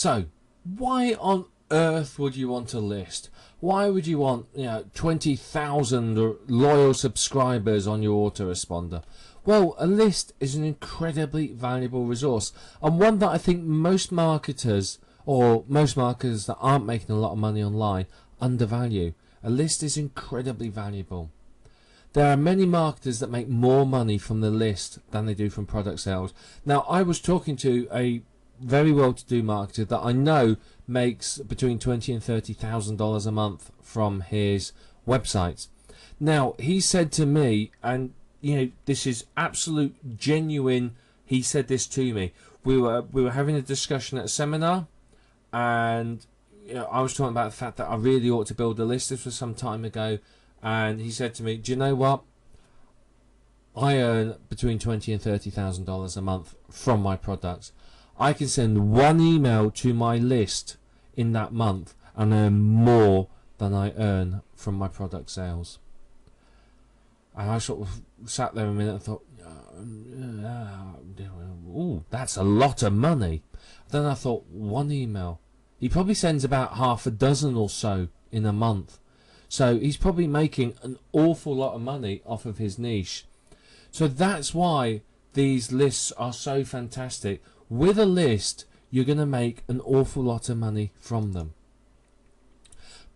So why on earth would you want a list? Why would you want 20,000 loyal subscribers on your autoresponder? Well, a list is an incredibly valuable resource, and one that I think most marketers, or most marketers that aren't making a lot of money online, undervalue. A list is incredibly valuable. There are many marketers that make more money from the list than they do from product sales. Now, I was talking to a very well-to-do marketer that I know makes between $20,000 and $30,000 a month from his websites. Now, he said to me, and this is absolute genuine. He said this to me. We were having a discussion at a seminar, and I was talking about the fact that I really ought to build a list. This was some time ago, and he said to me, "Do you know what? I earn between $20,000 and $30,000 a month from my products. I can send one email to my list in that month and earn more than I earn from my product sales." And I sort of sat there a minute and thought, "Ooh, that's a lot of money." Then I thought, one email. He probably sends about half a dozen or so in a month. So he's probably making an awful lot of money off of his niche. So that's why these lists are so fantastic. With a list, you're going to make an awful lot of money from them.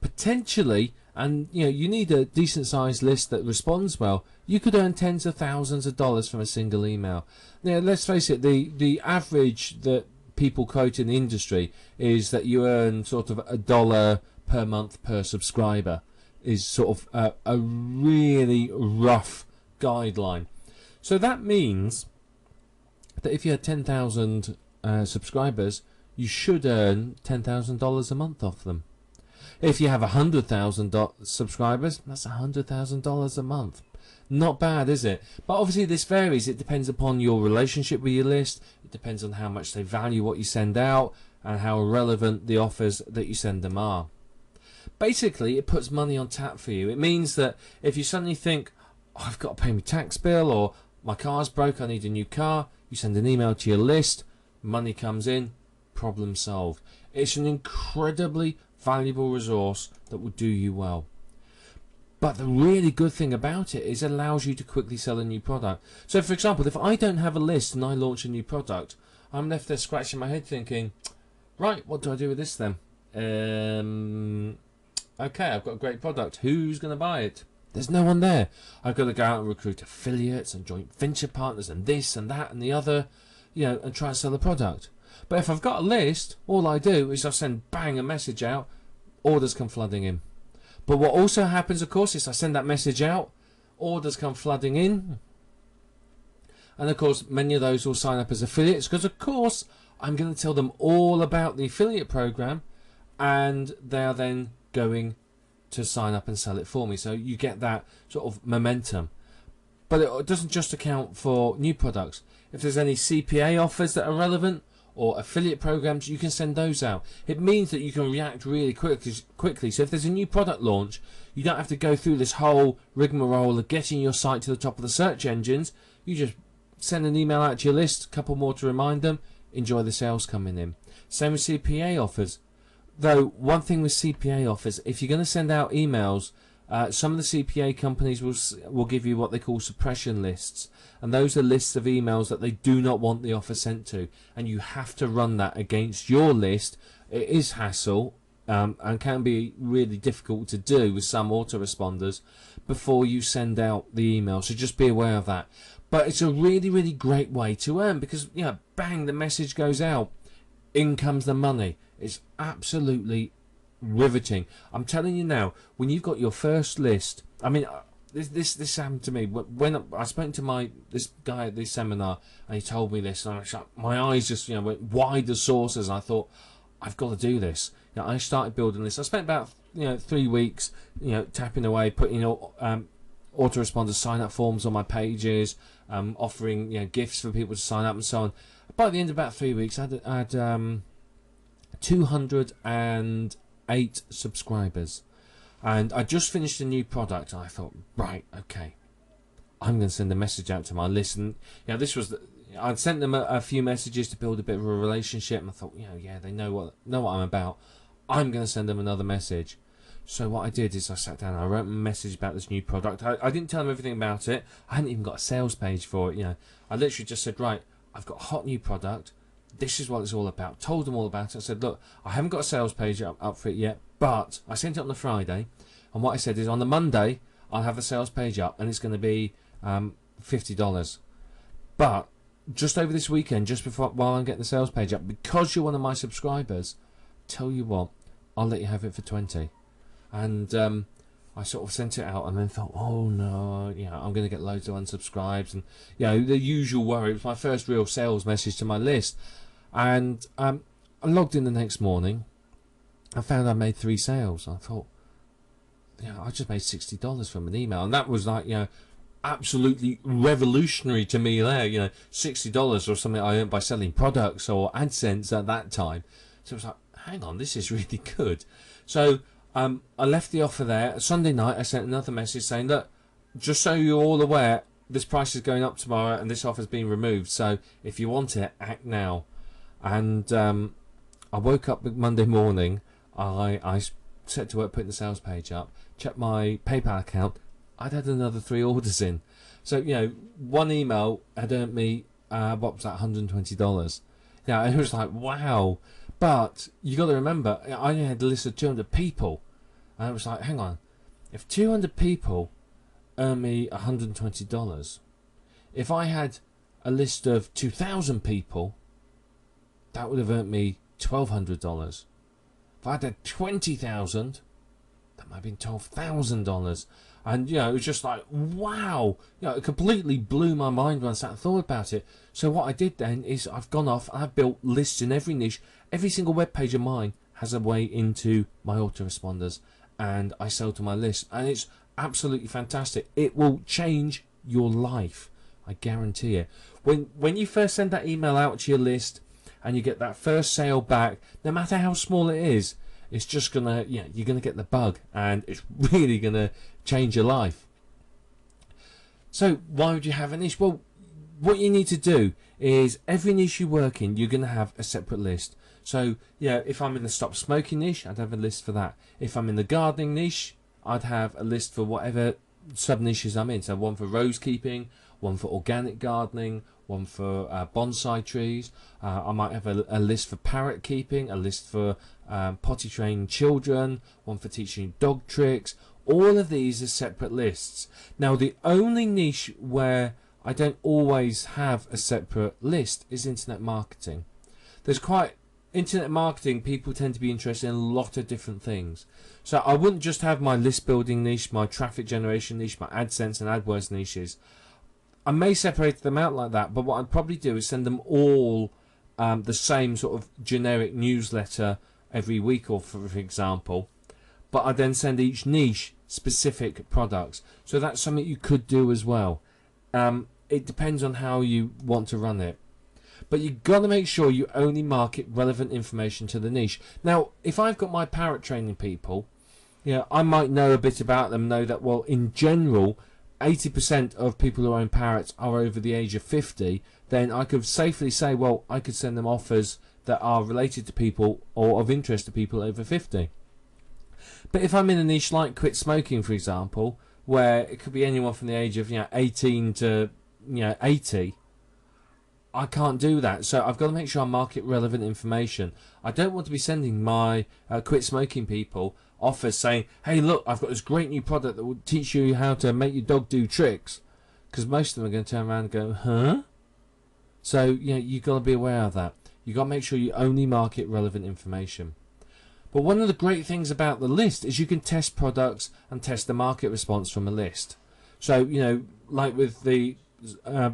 Potentially, and you need a decent sized list that responds well, you could earn tens of thousands of dollars from a single email. Now, let's face it, the average that people quote in the industry is that you earn sort of $1 per month per subscriber, is sort of a really rough guideline. So that means that if you had 10,000 subscribers, you should earn $10,000 a month off them. If you have 100,000 subscribers, that's $100,000 a month. Not bad, is it? But obviously this varies. It depends upon your relationship with your list. It depends on how much they value what you send out and how relevant the offers that you send them are. Basically, it puts money on tap for you. It means that if you suddenly think, "Oh, I've got to pay my tax bill," or "My car's broke, I need a new car," you send an email to your list, money comes in, problem solved. It's an incredibly valuable resource that will do you well. But the really good thing about it is it allows you to quickly sell a new product. So for example, if I don't have a list and I launch a new product, I'm left there scratching my head thinking, right, what do I do with this then? Okay, I've got a great product. Who's going to buy it? There's no one there. I've got to go out and recruit affiliates and joint venture partners and this and that and the other, and try and sell the product. But if I've got a list, all I do is I send bang a message out, orders come flooding in. But what also happens, of course, is I send that message out, orders come flooding in, and of course many of those will sign up as affiliates, because of course I'm going to tell them all about the affiliate program, and they are then going to sign up and sell it for me. So you get that sort of momentum. But it doesn't just account for new products. If there's any CPA offers that are relevant or affiliate programs, you can send those out. It means that you can react really quickly. So if there's a new product launch, you don't have to go through this whole rigmarole of getting your site to the top of the search engines. You just send an email out to your list, a couple more to remind them, enjoy the sales coming in. Same with CPA offers. Though one thing with CPA offers, if you're going to send out emails, some of the CPA companies will give you what they call suppression lists, and those are lists of emails that they do not want the offer sent to, and you have to run that against your list. It is hassle and can be really difficult to do with some autoresponders before you send out the email, so just be aware of that. But it's a really, really great way to earn, because bang, the message goes out, in comes the money. It's absolutely riveting. I'm telling you now, when you've got your first list, I mean, this happened to me when I spoke to this guy at this seminar, and he told me this, and my eyes just went wide as saucers, and I thought, I've got to do this. I started building this. I spent about 3 weeks tapping away, putting autoresponder sign up forms on my pages, offering gifts for people to sign up and so on. By the end of about 3 weeks, I had 208 subscribers, and I just finished a new product, and I thought, right, okay, I'm going to send a message out to my list. And this was I'd sent them a few messages to build a bit of a relationship, and I thought, yeah, they know what I'm about. I'm going to send them another message. So what I did is I sat down and I wrote a message about this new product. I didn't tell them everything about it. I hadn't even got a sales page for it. I literally just said, right, I've got a hot new product. This is what it's all about. Told them all about it. I said, look, I haven't got a sales page up for it yet, but I sent it on the Friday. And what I said is on the Monday, I'll have the sales page up, and it's going to be $50. But just over this weekend, just before while I'm getting the sales page up, because you're one of my subscribers, tell you what, I'll let you have it for 20. And I sort of sent it out and then thought, oh no, I'm going to get loads of unsubscribes, and the usual worry. It was my first real sales message to my list. And I logged in the next morning. I found I made 3 sales. I thought, I just made $60 from an email, and that was like, absolutely revolutionary to me there. $60 or something I earned by selling products or AdSense at that time. So it was like, hang on, this is really good. So I left the offer there. Sunday night I sent another message saying, look, just so you're all aware, this price is going up tomorrow and this offer's been removed, so if you want it, act now. And I woke up Monday morning, I set to work putting the sales page up, checked my PayPal account. I'd had another 3 orders in. So, one email had earned me, what was that, $120. It was like, wow. But you got to remember, I only had a list of 200 people. And it was like, hang on, if 200 people earn me $120, if I had a list of 2,000 people, that would have earned me $1,200. If I had 20,000, that might have been $12,000. And it was just like, wow, it completely blew my mind when I sat and thought about it. So what I did then is I've gone off and I've built lists in every niche. Every single web page of mine has a way into my autoresponders, and I sell to my list, and it's absolutely fantastic. It will change your life, I guarantee it. When you first send that email out to your list and you get that first sale back, no matter how small it is, it's just gonna, you're gonna get the bug, and it's really gonna change your life. So why would you have a niche? Well, what you need to do is every niche you work in, you're gonna have a separate list. So if I'm in the stop smoking niche, I'd have a list for that. If I'm in the gardening niche, I'd have a list for whatever sub niches I'm in. So one for rose keeping, one for organic gardening, one for bonsai trees. I might have a list for parrot keeping, a list for potty training children, one for teaching dog tricks. All of these are separate lists. Now, the only niche where I don't always have a separate list is internet marketing. Internet marketing, people tend to be interested in a lot of different things. So I wouldn't just have my list building niche, my traffic generation niche, my AdSense and AdWords niches. I may separate them out like that, but what I'd probably do is send them all the same sort of generic newsletter every week, or for example. But I then send each niche specific products. So that's something you could do as well. It depends on how you want to run it. But you've got to make sure you only market relevant information to the niche. Now, if I've got my parrot training people, I might know a bit about them, know that, well, in general, 80% of people who own parrots are over the age of 50, then I could safely say, well, I could send them offers that are related to people or of interest to people over 50. But if I'm in a niche like quit smoking, for example, where it could be anyone from the age of 18 to 80, I can't do that. So I've got to make sure I market relevant information. I don't want to be sending my quit smoking people offers saying, hey, look, I've got this great new product that will teach you how to make your dog do tricks, because most of them are going to turn around and go, huh? So you've got to be aware of that. You've got to make sure you only market relevant information. But one of the great things about the list is you can test products and test the market response from a list. So like with the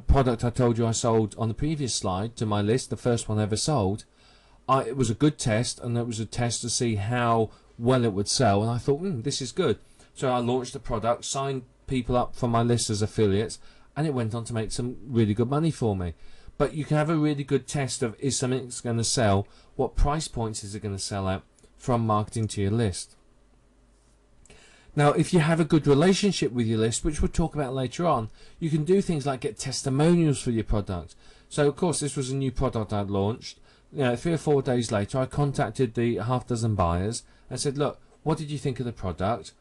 product I told you I sold on the previous slide to my list, the first one I ever sold, it was a good test, and it was a test to see how well it would sell, and I thought, this is good. So I launched the product, signed people up from my list as affiliates, and it went on to make some really good money for me. But you can have a really good test of, is something going to sell, what price points is it going to sell at, from marketing to your list. Now, if you have a good relationship with your list, which we'll talk about later on, you can do things like get testimonials for your product. So of course this was a new product I'd launched. 3 or 4 days later I contacted the half dozen buyers and said, look, what did you think of the product?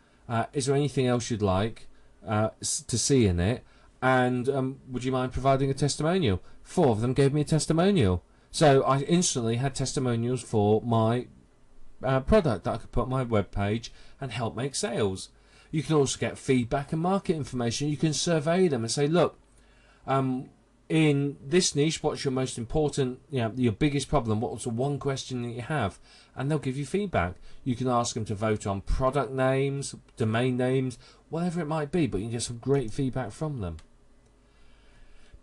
Is there anything else you'd like to see in it? And would you mind providing a testimonial? 4 of them gave me a testimonial. So I instantly had testimonials for my product that I could put on my webpage and help make sales. You can also get feedback and market information. You can survey them and say, look, in this niche, what's your most important, your biggest problem? What's the one question that you have? And they'll give you feedback. You can ask them to vote on product names, domain names, whatever it might be, but you can get some great feedback from them.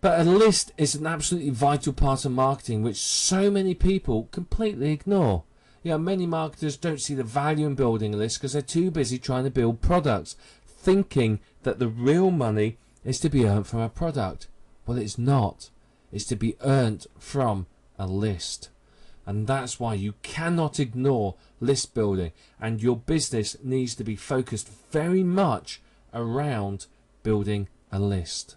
But a list is an absolutely vital part of marketing, which so many people completely ignore. Many marketers don't see the value in building a list because they're too busy trying to build products, thinking that the real money is to be earned from a product. Well, it's not. It's to be earned from a list. And that's why you cannot ignore list building, and your business needs to be focused very much around building a list.